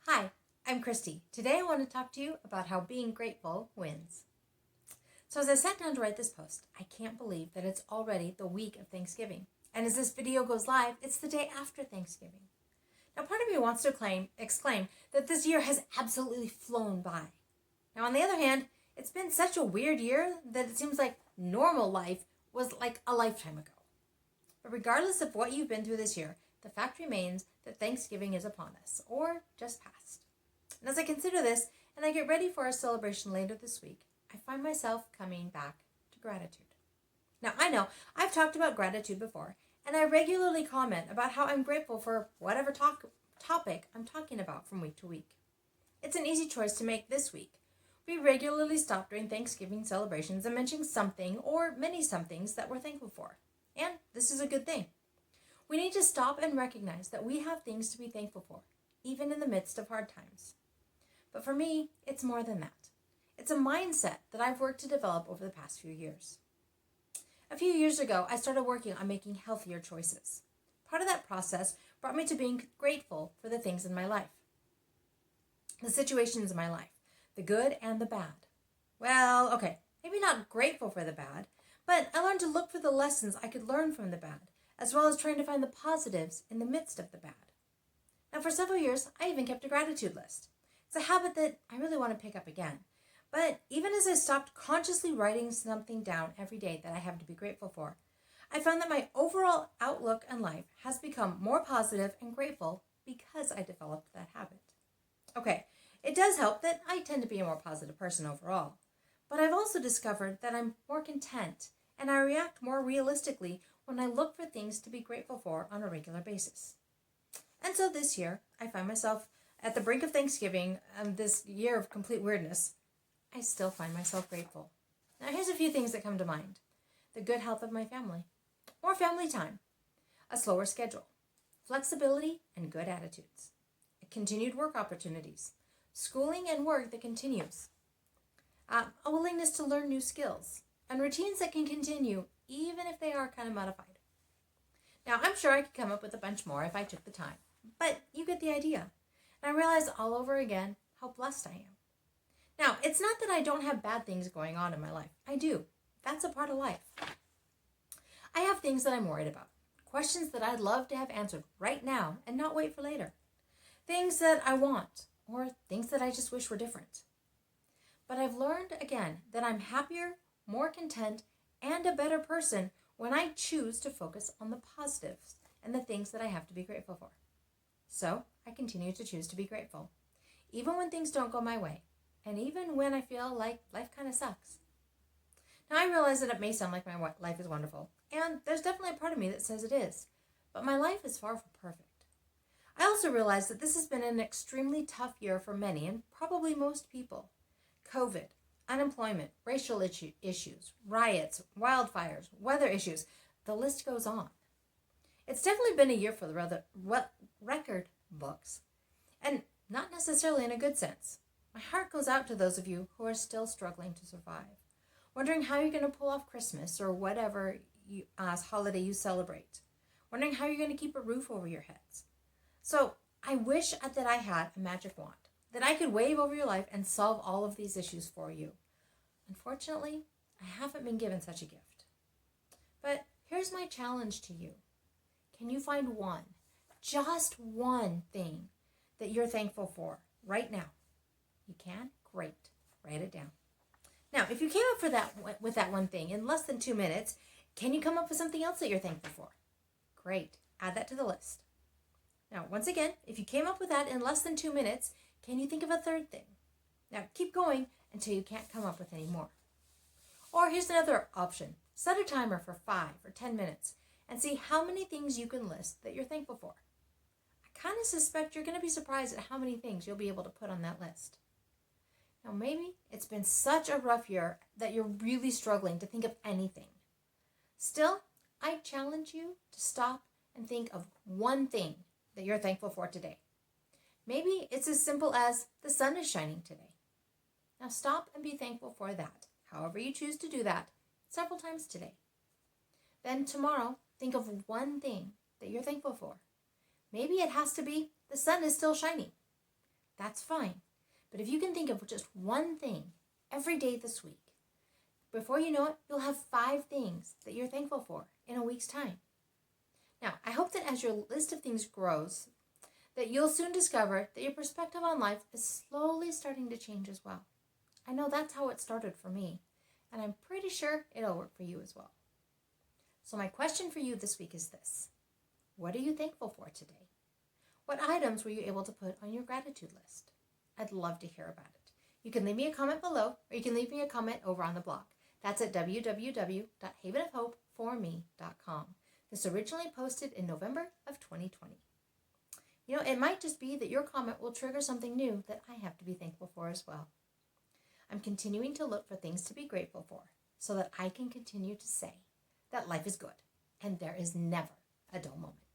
Hi, I'm Christy. Today I want to talk to you about how being grateful wins. So as I sat down to write this post, I can't believe that it's already the week of Thanksgiving. And as this video goes live, it's the day after Thanksgiving. Now part of me wants to exclaim that this year has absolutely flown by. Now on the other hand, it's been such a weird year that it seems like normal life was like a lifetime ago. But regardless of what you've been through this year, the fact remains that Thanksgiving is upon us, or just past. And as I consider this, and I get ready for our celebration later this week, I find myself coming back to gratitude. Now, I know I've talked about gratitude before, and I regularly comment about how I'm grateful for whatever topic I'm talking about from week to week. It's an easy choice to make this week. We regularly stop during Thanksgiving celebrations and mention something or many somethings that we're thankful for. And this is a good thing. We need to stop and recognize that we have things to be thankful for, even in the midst of hard times. But for me, it's more than that. It's a mindset that I've worked to develop over the past few years. A few years ago, I started working on making healthier choices. Part of that process brought me to being grateful for the things in my life. The situations in my life, the good and the bad. Well, okay, maybe not grateful for the bad, but I learned to look for the lessons I could learn from the bad, as well as trying to find the positives in the midst of the bad. Now, for several years, I even kept a gratitude list. It's a habit that I really want to pick up again. But even as I stopped consciously writing something down every day that I have to be grateful for, I found that my overall outlook on life has become more positive and grateful because I developed that habit. Okay, it does help that I tend to be a more positive person overall, but I've also discovered that I'm more content and I react more realistically when I look for things to be grateful for on a regular basis. And so this year, I find myself at the brink of Thanksgiving, this year of complete weirdness. I still find myself grateful. Now here's a few things that come to mind. The good health of my family, more family time, a slower schedule, flexibility and good attitudes, continued work opportunities, schooling and work that continues, a willingness to learn new skills, and routines that can continue even if they are kind of modified. Now, I'm sure I could come up with a bunch more if I took the time, but you get the idea. And I realize all over again how blessed I am. Now, it's not that I don't have bad things going on in my life. I do. That's a part of life. I have things that I'm worried about, questions that I'd love to have answered right now and not wait for later, things that I want, or things that I just wish were different. But I've learned again that I'm happier, more content, and a better person when I choose to focus on the positives and the things that I have to be grateful for. So I continue to choose to be grateful, even when things don't go my way, and even when I feel like life kind of sucks. Now I realize that it may sound like my life is wonderful, and there's definitely a part of me that says it is, but my life is far from perfect. I also realize that this has been an extremely tough year for many, and probably most people. COVID, unemployment, racial issues, riots, wildfires, weather issues, the list goes on. It's definitely been a year for the record books, and not necessarily in a good sense. My heart goes out to those of you who are still struggling to survive, wondering how you're going to pull off Christmas or whatever holiday you celebrate, wondering how you're going to keep a roof over your heads. So I wish that I had a magic wand, that I could wave over your life and solve all of these issues for you. Unfortunately, I haven't been given such a gift. But here's my challenge to you. Can you find one, just one thing that you're thankful for right now? You can? Great. Write it down. Now, if you came up with that one thing in less than 2 minutes, can you come up with something else that you're thankful for? Great. Add that to the list. Now, once again, if you came up with that in less than 2 minutes, can you think of a third thing? Now, keep going until you can't come up with any more. Or here's another option. Set a timer for 5 or 10 minutes and see how many things you can list that you're thankful for. I kind of suspect you're going to be surprised at how many things you'll be able to put on that list. Now, maybe it's been such a rough year that you're really struggling to think of anything. Still, I challenge you to stop and think of one thing that you're thankful for today. Maybe it's as simple as the sun is shining today. Now stop and be thankful for that, however you choose to do that, several times today. Then tomorrow, think of one thing that you're thankful for. Maybe it has to be the sun is still shining. that's fine. But if you can think of just one thing every day this week, before you know it, you'll have 5 things that you're thankful for in a week's time. Now, I hope that as your list of things grows, that you'll soon discover that your perspective on life is slowly starting to change as well. I know that's how it started for me, and I'm pretty sure it'll work for you as well. So my question for you this week is this: what are you thankful for today? What items were you able to put on your gratitude list? I'd love to hear about it. You can leave me a comment below, or you can leave me a comment over on the blog. That's at www.havenofhopeforme.com. This originally posted in November of 2020. You know, it might just be that your comment will trigger something new that I have to be thankful for as well. I'm continuing to look for things to be grateful for so that I can continue to say that life is good and there is never a dull moment.